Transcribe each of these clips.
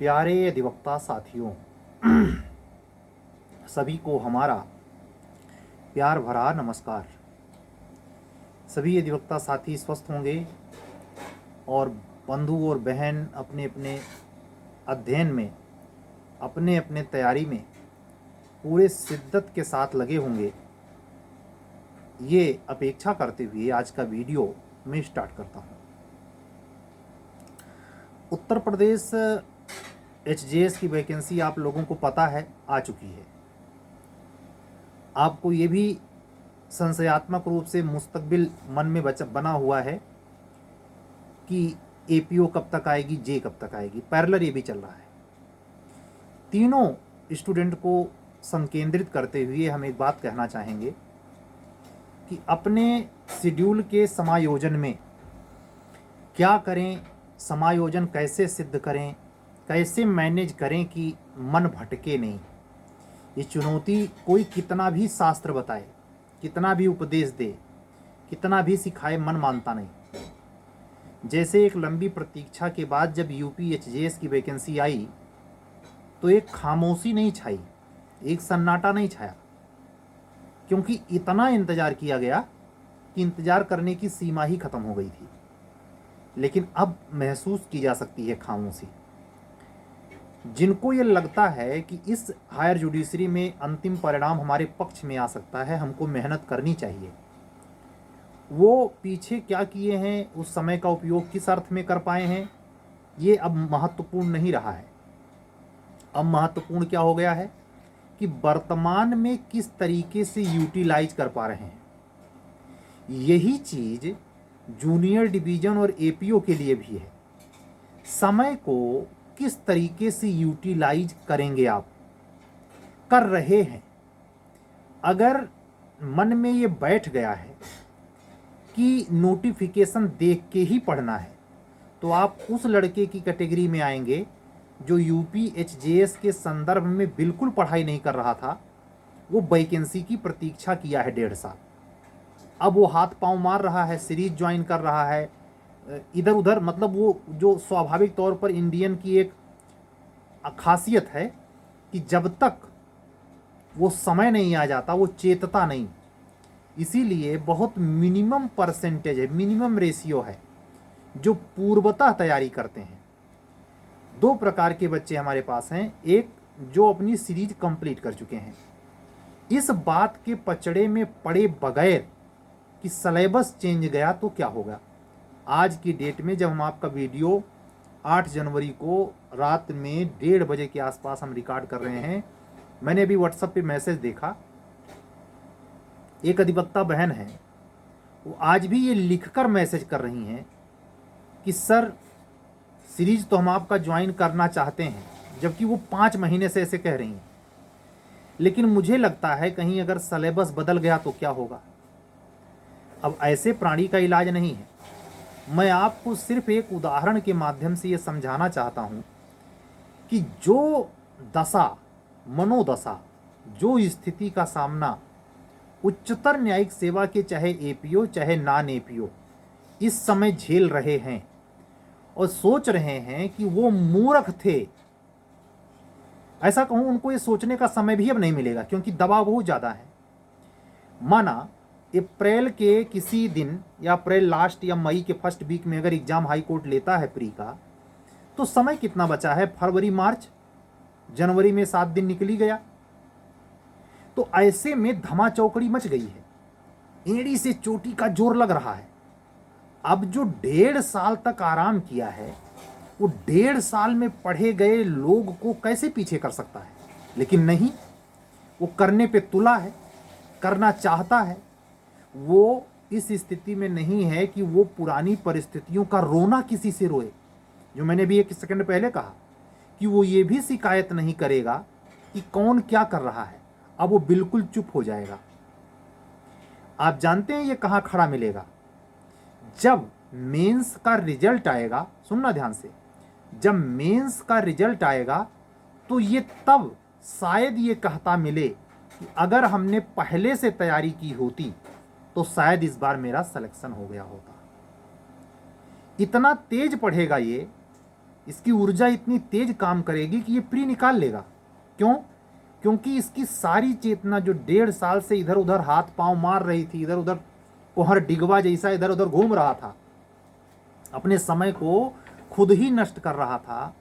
प्यारे अधिवक्ता साथियों, सभी को हमारा प्यार भरा नमस्कार। सभी अधिवक्ता साथी स्वस्थ होंगे और बंधु और बहन अपने अपने अध्ययन में, अपने अपने तैयारी में पूरे शिद्दत के साथ लगे होंगे, ये अपेक्षा करते हुए आज का वीडियो मैं स्टार्ट करता हूँ। उत्तर प्रदेश एचजेएस की वैकेंसी आप लोगों को पता है आ चुकी है। आपको ये भी संशयात्मक रूप से मुस्तकबिल मन में बना हुआ है कि एपीओ कब तक आएगी, जे कब तक आएगी। पैरेलल ये भी चल रहा है। तीनों स्टूडेंट को संकेंद्रित करते हुए हम एक बात कहना चाहेंगे कि अपने शेड्यूल के समायोजन में क्या करें, समायोजन कैसे सिद्ध करें, कैसे मैनेज करें कि मन भटके नहीं। ये चुनौती कोई कितना भी शास्त्र बताए, कितना भी उपदेश दे, कितना भी सिखाए, मन मानता नहीं। जैसे एक लंबी प्रतीक्षा के बाद जब यूपी एचजेएस की वैकेंसी आई तो एक खामोशी नहीं छाई, एक सन्नाटा नहीं छाया, क्योंकि इतना इंतज़ार किया गया कि इंतज़ार करने की सीमा ही ख़त्म हो गई थी। लेकिन अब महसूस की जा सकती है खामोशी। जिनको ये लगता है कि इस हायर जुडिशरी में अंतिम परिणाम हमारे पक्ष में आ सकता है, हमको मेहनत करनी चाहिए, वो पीछे क्या किए हैं, उस समय का उपयोग किस अर्थ में कर पाए हैं, ये अब महत्वपूर्ण नहीं रहा है। अब महत्वपूर्ण क्या हो गया है कि वर्तमान में किस तरीके से यूटिलाइज कर पा रहे हैं। यही चीज़ जूनियर डिवीज़न और एपीओ के लिए भी है। समय को किस तरीके से यूटिलाइज करेंगे, आप कर रहे हैं। अगर मन में ये बैठ गया है कि नोटिफिकेशन देख के ही पढ़ना है, तो आप उस लड़के की कैटेगरी में आएंगे जो यूपी एचजेएस के संदर्भ में बिल्कुल पढ़ाई नहीं कर रहा था। वो वैकेंसी की प्रतीक्षा किया है 1.5 साल। अब वो हाथ पांव मार रहा है, सीरीज ज्वाइन कर रहा है, इधर उधर, मतलब वो जो स्वाभाविक तौर पर इंडियन की एक खासियत है कि जब तक वो समय नहीं आ जाता वो चेतता नहीं। इसीलिए बहुत मिनिमम परसेंटेज है, मिनिमम रेशियो है जो पूर्वतः तैयारी करते हैं। 2 प्रकार के बच्चे हमारे पास हैं। एक जो अपनी सीरीज कंप्लीट कर चुके हैं, इस बात के पचड़े में पड़े बगैर कि सिलेबस चेंज गया तो क्या होगा। आज की डेट में जब हम आपका वीडियो 8 जनवरी को रात में 1:30 बजे के आसपास हम रिकॉर्ड कर रहे हैं, मैंने अभी व्हाट्सएप पे मैसेज देखा, एक अधिवक्ता बहन है, वो आज भी ये लिखकर मैसेज कर रही हैं कि सर सीरीज तो हम आपका ज्वाइन करना चाहते हैं, जबकि वो 5 महीने से ऐसे कह रही हैं, लेकिन मुझे लगता है कहीं अगर सिलेबस बदल गया तो क्या होगा। अब ऐसे प्राणी का इलाज नहीं है। मैं आपको सिर्फ एक उदाहरण के माध्यम से ये समझाना चाहता हूँ कि जो दशा, मनोदशा, जो स्थिति का सामना उच्चतर न्यायिक सेवा के चाहे एपीओ चाहे नॉन एपीओ इस समय झेल रहे हैं और सोच रहे हैं कि वो मूर्ख थे, ऐसा कहूँ, उनको ये सोचने का समय भी अब नहीं मिलेगा क्योंकि दबाव बहुत ज़्यादा है। माना अप्रैल के किसी दिन या अप्रैल लास्ट या मई के फर्स्ट वीक में अगर एग्जाम हाई कोर्ट लेता है प्री का, तो समय कितना बचा है, फरवरी मार्च, जनवरी में 7 दिन निकली गया। तो ऐसे में धमा चौकड़ी मच गई है, एड़ी से चोटी का जोर लग रहा है। अब जो 1.5 साल तक आराम किया है वो 1.5 साल में पढ़े गए लोग को कैसे पीछे कर सकता है। लेकिन नहीं, वो करने पे तुला है, करना चाहता है। वो इस स्थिति में नहीं है कि वो पुरानी परिस्थितियों का रोना किसी से रोए। जो मैंने भी 1 सेकंड पहले कहा कि वो ये भी शिकायत नहीं करेगा कि कौन क्या कर रहा है, अब वो बिल्कुल चुप हो जाएगा। आप जानते हैं ये कहाँ खड़ा मिलेगा, जब मेंस का रिजल्ट आएगा। सुनना ध्यान से, जब मेंस का रिजल्ट आएगा तो ये तब शायद ये कहता मिले कि अगर हमने पहले से तैयारी की होती तो शायद इस बार मेरा सिलेक्शन हो गया होता। इतना तेज पढ़ेगा ये इसकी ऊर्जा इतनी तेज काम करेगी कि ये प्री निकाल लेगा। क्यों? क्योंकि इसकी सारी चेतना जो 1.5 साल से इधर उधर हाथ पांव मार रही थी, इधर उधर कोहर डिगवा जैसा इधर उधर घूम रहा था, अपने समय को खुद ही नष्ट कर रहा था,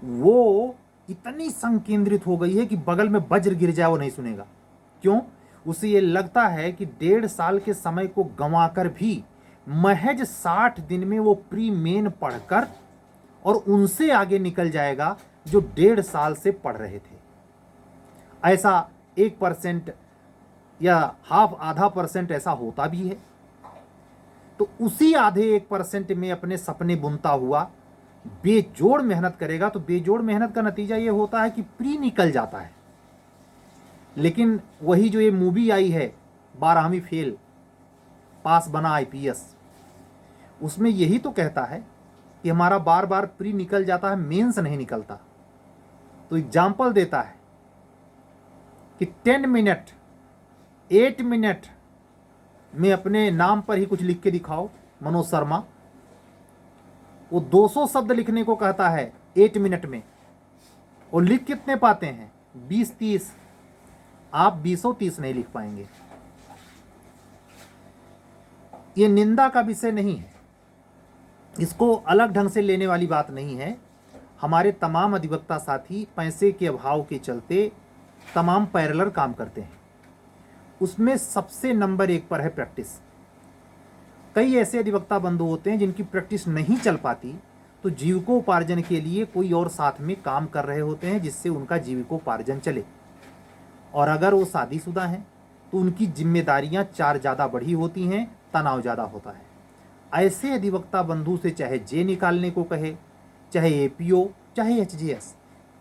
वो इतनी संकेंद्रित हो गई है कि बगल में वज्र गिर जाए वो नहीं सुनेगा। क्यों? उसे ये लगता है कि 1.5 साल के समय को गंवाकर भी महज 60 दिन में वो प्री मेन पढ़कर और उनसे आगे निकल जाएगा जो 1.5 साल से पढ़ रहे थे। ऐसा 1% या आधा परसेंट ऐसा होता भी है। तो उसी आधे 1% में अपने सपने बुनता हुआ बेजोड़ मेहनत करेगा, तो बेजोड़ मेहनत का नतीजा ये होता है कि प्री निकल जाता है। लेकिन वही जो ये मूवी आई है 12वीं फेल पास बना IPS, उसमें यही तो कहता है कि हमारा बार बार प्री निकल जाता है, मेंस नहीं निकलता। तो एग्जाम्पल देता है कि 10 मिनट 8 मिनट में अपने नाम पर ही कुछ लिख के दिखाओ। मनोज शर्मा वो 200 शब्द लिखने को कहता है 8 मिनट में, और लिख कितने पाते हैं? 20-30। आप 20-30 नहीं लिख पाएंगे। ये निंदा का विषय नहीं है, इसको अलग ढंग से लेने वाली बात नहीं है। हमारे तमाम अधिवक्ता साथी पैसे के अभाव के चलते तमाम पैरेलल काम करते हैं। उसमें सबसे नंबर 1 पर है प्रैक्टिस। कई ऐसे अधिवक्ता बंधु होते हैं जिनकी प्रैक्टिस नहीं चल पाती, तो जीविकोपार्जन के लिए कोई और साथ में काम कर रहे होते हैं जिससे उनका जीविकोपार्जन चले। और अगर वो शादीशुदा हैं तो उनकी जिम्मेदारियां 4 ज़्यादा बढ़ी होती हैं, तनाव ज़्यादा होता है। ऐसे अधिवक्ता बंधु से चाहे जे निकालने को कहे, चाहे APO, चाहे HGS,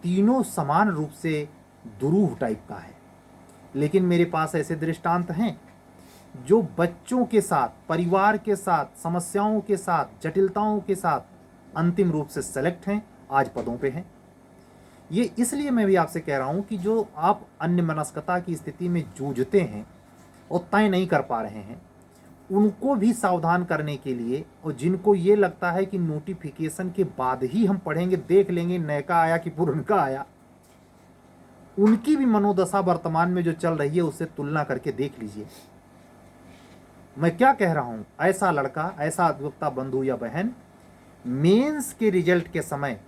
तीनों समान रूप से दुरूह टाइप का है। लेकिन मेरे पास ऐसे दृष्टांत हैं जो बच्चों के साथ, परिवार के साथ, समस्याओं के साथ, जटिलताओं के साथ अंतिम रूप से सेलेक्ट हैं, आज पदों पे हैं। ये इसलिए मैं भी आपसे कह रहा हूं कि जो आप अन्यमनस्कता की स्थिति में जूझते हैं और तय नहीं कर पा रहे हैं, उनको भी सावधान करने के लिए, और जिनको ये लगता है कि नोटिफिकेशन के बाद ही हम पढ़ेंगे, देख लेंगे नयका आया कि पुरनका आया, उनकी भी मनोदशा वर्तमान में जो चल रही है उससे तुलना करके देख लीजिए। मैं क्या कह रहा हूं? ऐसा लड़का, ऐसा अधिवक्ता बंधु या बहन मेंस के रिजल्ट के समय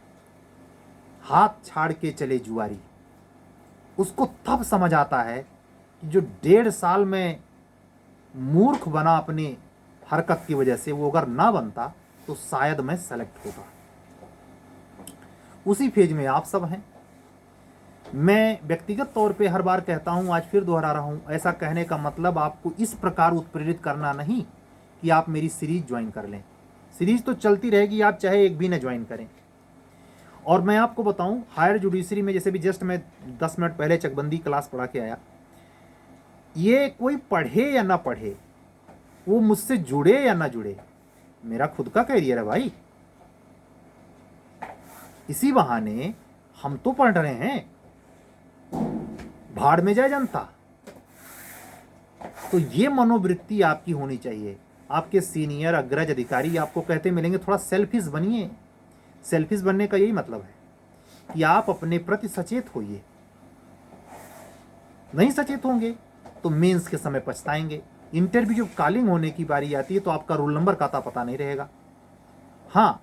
हाथ छाड़ के चले जुआरी, उसको तब समझ आता है कि जो 1.5 साल में मूर्ख बना अपनी हरकत की वजह से, वो अगर ना बनता तो शायद मैं सेलेक्ट होता। उसी फेज में आप सब हैं। मैं व्यक्तिगत तौर पे हर बार कहता हूं, आज फिर दोहरा रहा हूं, ऐसा कहने का मतलब आपको इस प्रकार उत्प्रेरित करना नहीं कि आप मेरी सीरीज ज्वाइन कर लें। सीरीज तो चलती रहेगी, आप चाहे एक भी न ज्वाइन करें। और मैं आपको बताऊं, हायर जुडिशरी में जैसे भी जस्ट मैं 10 मिनट पहले चकबंदी क्लास पढ़ा के आया, ये कोई पढ़े या ना पढ़े, वो मुझसे जुड़े या ना जुड़े, मेरा खुद का कैरियर है भाई। इसी बहाने हम तो पढ़ रहे हैं, भाड़ में जाए जनता। तो ये मनोवृत्ति आपकी होनी चाहिए। आपके सीनियर अग्रज अधिकारी आपको कहते मिलेंगे थोड़ा सेल्फिश बनिए। सेल्फिश बनने का यही मतलब है कि आप अपने प्रति सचेत होइए। नहीं सचेत होंगे तो मेंस के समय पछताएंगे। इंटरव्यू जब कॉलिंग होने की बारी आती है तो आपका रोल नंबर का पता नहीं रहेगा। हाँ,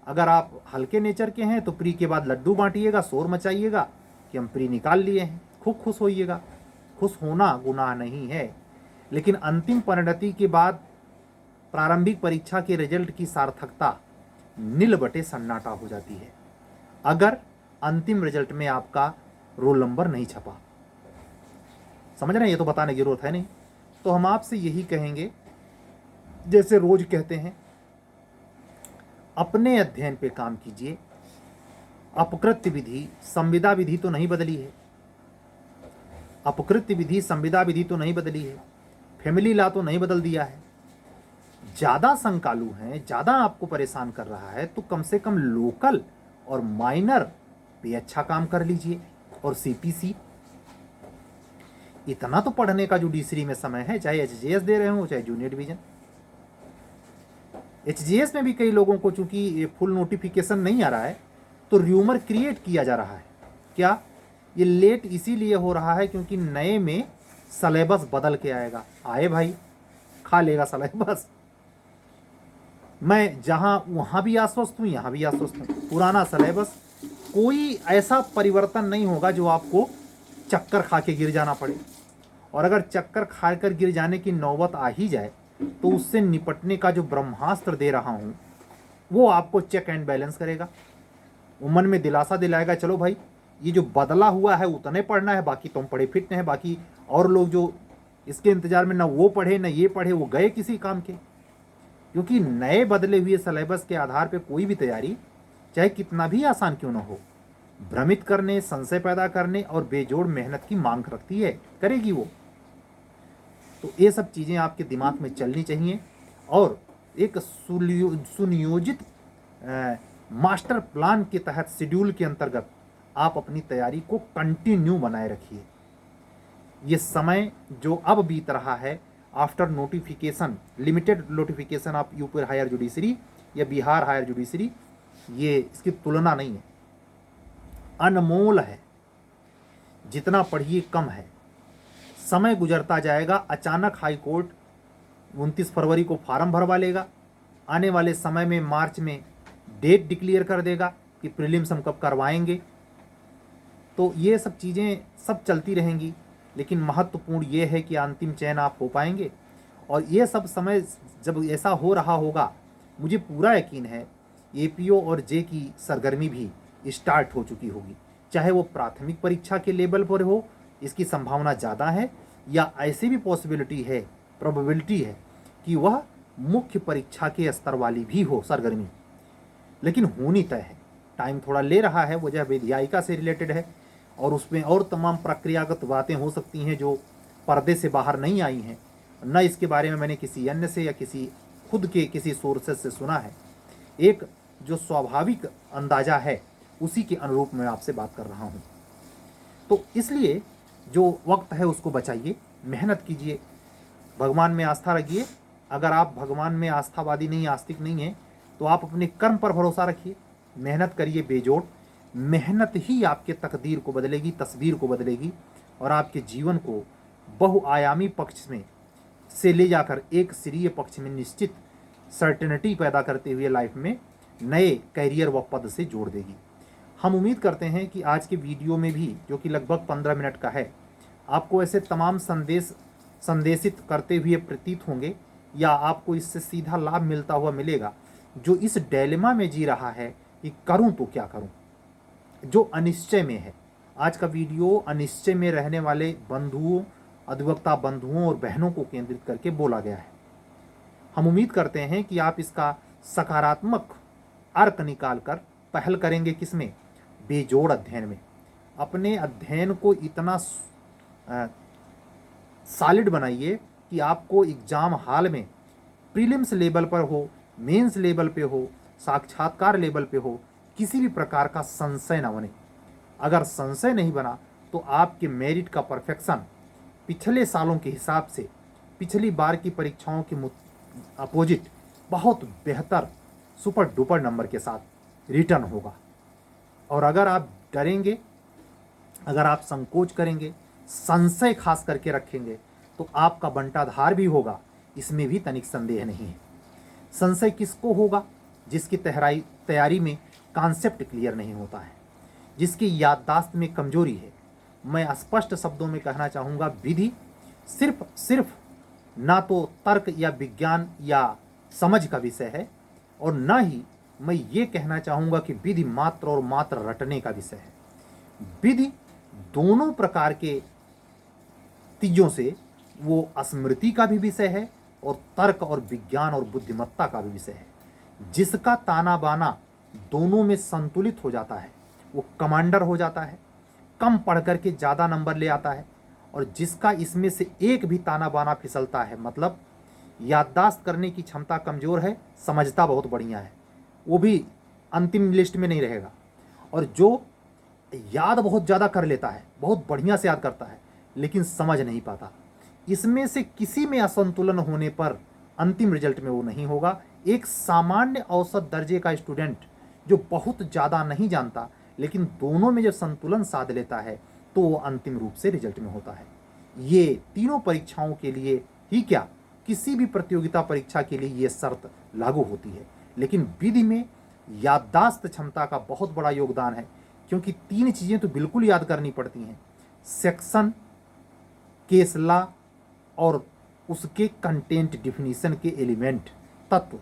अगर आप हल्के नेचर के हैं तो प्री के बाद लड्डू बांटिएगा, शोर मचाइएगा कि हम प्री निकाल लिए हैं, खूब खुश होइएगा। खुश होना गुनाह नहीं है, लेकिन अंतिम परिणति के बाद प्रारंभिक परीक्षा के रिजल्ट की सार्थकता नील बटे सन्नाटा हो जाती है अगर अंतिम रिजल्ट में आपका रोल नंबर नहीं छपा। समझ रहे हैं? ये तो बताने की जरूरत है नहीं। तो हम आपसे यही कहेंगे, जैसे रोज कहते हैं, अपने अध्ययन पे काम कीजिए। अपकृत्य विधि संविदा विधि तो नहीं बदली है, अपकृत्य विधि संविदा विधि तो नहीं बदली है, फैमिली लॉ तो नहीं बदल दिया है। ज़्यादा संकालू हैं, ज़्यादा आपको परेशान कर रहा है, तो कम से कम लोकल और माइनर पे अच्छा काम कर लीजिए। और CPC, इतना तो पढ़ने का जुडिशरी में समय है, चाहे HGS दे रहे हो चाहे जूनियर डिवीजन। HGS में भी कई लोगों को चूंकि फुल नोटिफिकेशन नहीं आ रहा है, तो र्यूमर क्रिएट किया जा रहा है। क्या ये लेट इसीलिए हो रहा है क्योंकि नए में सलेबस बदल के आएगा। आए भाई, खा लेगा सलेबस। मैं जहां वहां भी आश्वस्त हूं, यहां भी आश्वस्त हूं। पुराना सलेबस, कोई ऐसा परिवर्तन नहीं होगा जो आपको चक्कर खा के गिर जाना पड़े। और अगर चक्कर खाकर गिर जाने की नौबत आ ही जाए तो उससे निपटने का जो ब्रह्मास्त्र दे रहा हूं वो आपको चेक एंड बैलेंस करेगा। वो मन में दिलासा दिलाएगा, चलो भाई ये जो बदला हुआ है उतने पढ़ना है, बाकी तुम पढ़े फिट हैं। बाकी और लोग जो इसके इंतजार में ना वो पढ़े ना ये पढ़े, वो गए किसी काम के। क्योंकि नए बदले हुए सिलेबस के आधार पर कोई भी तैयारी चाहे कितना भी आसान क्यों ना हो, भ्रमित करने, संशय पैदा करने और बेजोड़ मेहनत की मांग रखती है, करेगी वो। तो ये सब चीज़ें आपके दिमाग में चलनी चाहिए और एक सुनियोजित मास्टर प्लान के तहत, शेड्यूल के अंतर्गत आप अपनी तैयारी को कंटिन्यू बनाए रखिए। ये समय जो अब बीत रहा है after notification, limited notification of UP higher judiciary या बिहार हायर जुडिशरी, ये इसकी तुलना नहीं है, अनमोल है। जितना पढ़िए कम है। समय गुजरता जाएगा, अचानक हाई कोर्ट 29 फरवरी को फार्म भरवा लेगा। आने वाले समय में मार्च में डेट डिक्लेयर कर देगा कि प्रीलिम्स हम कब करवाएंगे। तो ये सब चीज़ें सब चलती रहेंगी, लेकिन महत्वपूर्ण ये है कि अंतिम चयन आप हो पाएंगे। और ये सब समय जब ऐसा हो रहा होगा, मुझे पूरा यकीन है एपीओ और जे की सरगर्मी भी स्टार्ट हो चुकी होगी। चाहे वो प्राथमिक परीक्षा के लेवल पर हो, इसकी संभावना ज़्यादा है, या ऐसी भी पॉसिबिलिटी है, प्रोबेबिलिटी है कि वह मुख्य परीक्षा के स्तर वाली भी हो सरगर्मी, लेकिन होनी तय है। टाइम थोड़ा ले रहा है, वजह विधायिका से रिलेटेड है और उसमें और तमाम प्रक्रियागत बातें हो सकती हैं जो पर्दे से बाहर नहीं आई हैं, न इसके बारे में मैंने किसी अन्य से या किसी खुद के किसी सोर्सेज से सुना है। एक जो स्वाभाविक अंदाज़ा है उसी के अनुरूप मैं आपसे बात कर रहा हूँ। तो इसलिए जो वक्त है उसको बचाइए, मेहनत कीजिए, भगवान में आस्था रखिए। अगर आप भगवान में आस्थावादी नहीं, आस्तिक नहीं हैं, तो आप अपने कर्म पर भरोसा रखिए, मेहनत करिए बेजोड़। मेहनत ही आपके तकदीर को बदलेगी, तस्वीर को बदलेगी और आपके जीवन को बहुआयामी पक्ष में से ले जाकर एक सिरीय पक्ष में निश्चित सर्टेनिटी पैदा करते हुए लाइफ में नए कैरियर व पद से जोड़ देगी। हम उम्मीद करते हैं कि आज के वीडियो में भी, जो कि लगभग 15 मिनट का है, आपको ऐसे तमाम संदेशित करते हुए प्रतीत होंगे या आपको इससे सीधा लाभ मिलता हुआ मिलेगा, जो इस डिलेमा में जी रहा है कि करूं तो क्या करूं, जो अनिश्चय में है। आज का वीडियो अनिश्चय में रहने वाले बंधुओं, अधिवक्ता बंधुओं और बहनों को केंद्रित करके बोला गया है। हम उम्मीद करते हैं कि आप इसका सकारात्मक अर्क निकाल कर पहल करेंगे, किसमें? बेजोड़ अध्ययन में। अपने अध्ययन को इतना सॉलिड बनाइए कि आपको एग्जाम हॉल में प्रीलिम्स लेवल पर हो, मेंस लेवल पे हो, साक्षात्कार लेवल पे हो, किसी भी प्रकार का संशय न बने। अगर संशय नहीं बना तो आपके मेरिट का परफेक्शन पिछले सालों के हिसाब से पिछली बार की परीक्षाओं के अपोजिट बहुत बेहतर सुपर डुपर नंबर के साथ रिटर्न होगा। और अगर आप डरेंगे, अगर आप संकोच करेंगे, संशय खास करके रखेंगे, तो आपका बंटाधार भी होगा, इसमें भी तनिक संदेह नहीं है। संशय किसको होगा? जिसकी तैयारी में कॉन्सेप्ट क्लियर नहीं होता है, जिसकी याददाश्त में कमजोरी है। मैं स्पष्ट शब्दों में कहना चाहूँगा, विधि सिर्फ ना तो तर्क या विज्ञान या समझ का विषय है, और ना ही मैं ये कहना चाहूँगा कि विधि मात्र और मात्र रटने का विषय है। विधि दोनों प्रकार के चीज़ों से, वो स्मृति का भी विषय है और तर्क और विज्ञान और बुद्धिमत्ता का भी विषय है। जिसका ताना बाना दोनों में संतुलित हो जाता है वो कमांडर हो जाता है, कम पढ़ करके ज़्यादा नंबर ले आता है। और जिसका इसमें से एक भी ताना बाना फिसलता है, मतलब याददाश्त करने की क्षमता कमज़ोर है, समझता बहुत बढ़िया है, वो भी अंतिम लिस्ट में नहीं रहेगा। और जो याद बहुत ज़्यादा कर लेता है, बहुत बढ़िया से याद करता है, लेकिन समझ नहीं पाता, इसमें से किसी में असंतुलन होने पर अंतिम रिजल्ट में वो नहीं होगा। एक सामान्य औसत दर्जे का स्टूडेंट जो बहुत ज़्यादा नहीं जानता, लेकिन दोनों में जब संतुलन साध लेता है तो वो अंतिम रूप से रिजल्ट में होता है। ये तीनों परीक्षाओं के लिए ही क्या, किसी भी प्रतियोगिता परीक्षा के लिए ये शर्त लागू होती है। लेकिन विधि में याददाश्त क्षमता का बहुत बड़ा योगदान है, क्योंकि तीन चीज़ें तो बिल्कुल याद करनी पड़ती हैं: सेक्शन, केस लॉ और उसके कंटेंट डिफिनीशन के एलिमेंट, तत्व।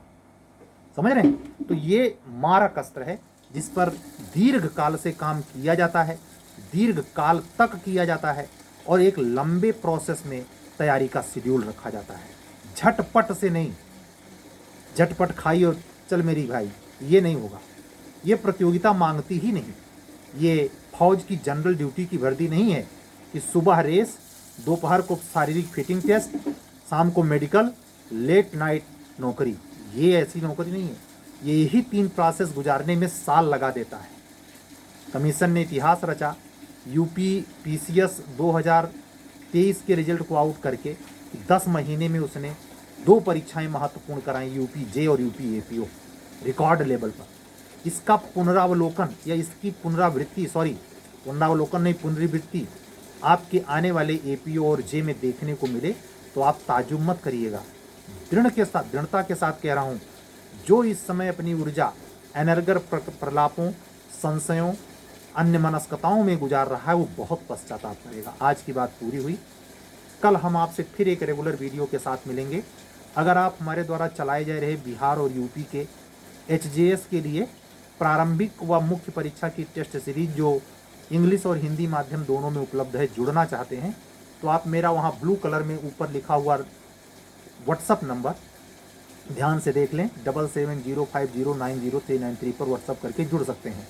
समझ रहे हैं? तो ये मारक अस्त्र है जिस पर दीर्घ काल से काम किया जाता है, दीर्घ काल तक किया जाता है, और एक लंबे प्रोसेस में तैयारी का शेड्यूल रखा जाता है। झटपट से नहीं, झटपट खाई और चल मेरी भाई, ये नहीं होगा। ये प्रतियोगिता मांगती ही नहीं। ये फौज की जनरल ड्यूटी की वर्दी नहीं है कि सुबह रेस, दोपहर को शारीरिक फिटिंग टेस्ट, शाम को मेडिकल, लेट नाइट नौकरी। ये ऐसी नौकरी नहीं है। ये यही 3 प्रोसेस गुजारने में साल लगा देता है। कमीशन ने इतिहास रचा। यूपी पीसीएस 2023 के रिजल्ट को आउट करके 10 महीने में उसने 2 परीक्षाएं महत्वपूर्ण कराई, यूपी जे और यूपी एपीओ, रिकॉर्ड लेवल पर। इसका पुनरावलोकन या इसकी पुनरावृत्ति, पुनरावलोकन नहीं, पुनरावृत्ति आपके आने वाले एपीओ और जे में देखने को मिले तो आप ताजुब मत करिएगा। दृढ़ता के साथ कह रहा हूँ, जो इस समय अपनी ऊर्जा एनर्गर प्रलापों, संशयों, अन्य मनस्कताओं में गुजार रहा है, वो बहुत पश्चाताप करेगा। आज की बात पूरी हुई। कल हम आपसे फिर एक रेगुलर वीडियो के साथ मिलेंगे। अगर आप हमारे द्वारा चलाए जा रहे बिहार और यूपी के एचजेएस के लिए प्रारंभिक व मुख्य परीक्षा की टेस्ट सीरीज जो इंग्लिश और हिंदी माध्यम दोनों में उपलब्ध है, जुड़ना चाहते हैं तो आप मेरा वहाँ ब्लू कलर में ऊपर लिखा हुआ व्हाट्सअप नंबर ध्यान से देख लें, 7705090393 पर व्हाट्सअप करके जुड़ सकते हैं।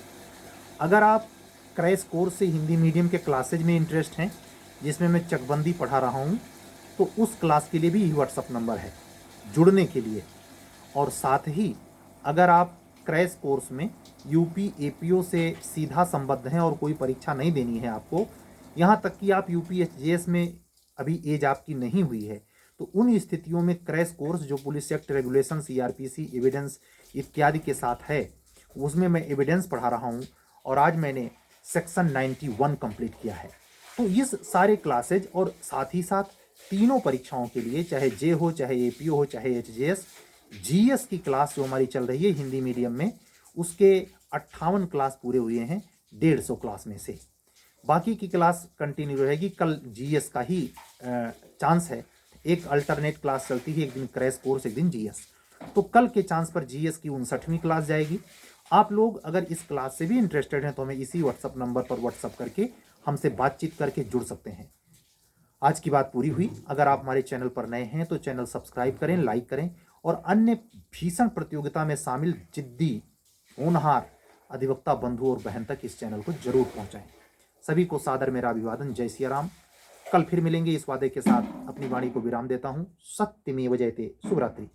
अगर आप क्रैश कोर्स से हिंदी मीडियम के क्लासेज में इंटरेस्ट हैं, जिसमें मैं चकबंदी पढ़ा रहा हूँ, तो उस क्लास के लिए भी यही व्हाट्सअप नंबर है जुड़ने के लिए। और साथ ही अगर आप क्रैश कोर्स में यूपी एपीओ से सीधा संबद्ध हैं और कोई परीक्षा नहीं देनी है आपको, यहाँ तक कि आप यूपी एचजेएस में अभी एज आपकी नहीं हुई है, तो उन स्थितियों में क्रैश कोर्स जो police act regulation, CrPC, evidence इत्यादि के साथ है, उसमें मैं एविडेंस पढ़ा रहा हूँ और आज मैंने सेक्शन 91 कंप्लीट किया है। तो इस सारे क्लासेज और साथ ही साथ तीनों परीक्षाओं के लिए, चाहे जे हो, चाहे एपीओ हो, चाहे एचजेएस, जीएस की क्लास जो हमारी चल रही है हिंदी मीडियम में, उसके 58 क्लास पूरे हुए हैं 150 क्लास में से। बाकी की क्लास कंटिन्यू रहेगी। कल जीएस का ही चांस है, एक अल्टरनेट क्लास चलती है, एक दिन क्रैश कोर्स, एक दिन जीएस। तो कल के चांस पर जीएस की 59वीं क्लास जाएगी। आप लोग अगर इस क्लास से भी इंटरेस्टेड हैं तो हमें इसी व्हाट्सअप नंबर पर व्हाट्सअप करके हमसे बातचीत करके जुड़ सकते हैं। आज की बात पूरी हुई। अगर आप हमारे चैनल पर नए हैं तो चैनल सब्सक्राइब करें, लाइक करें और अन्य भीषण प्रतियोगिता में शामिल जिद्दी, होनहार अधिवक्ता बंधु और बहन तक इस चैनल को जरूर पहुंचाएं। सभी को सादर मेरा अभिवादन। जय सिया राम। कल फिर मिलेंगे इस वादे के साथ अपनी वाणी को विराम देता हूं। सत्यमेव जयते। शुभ रात्रि।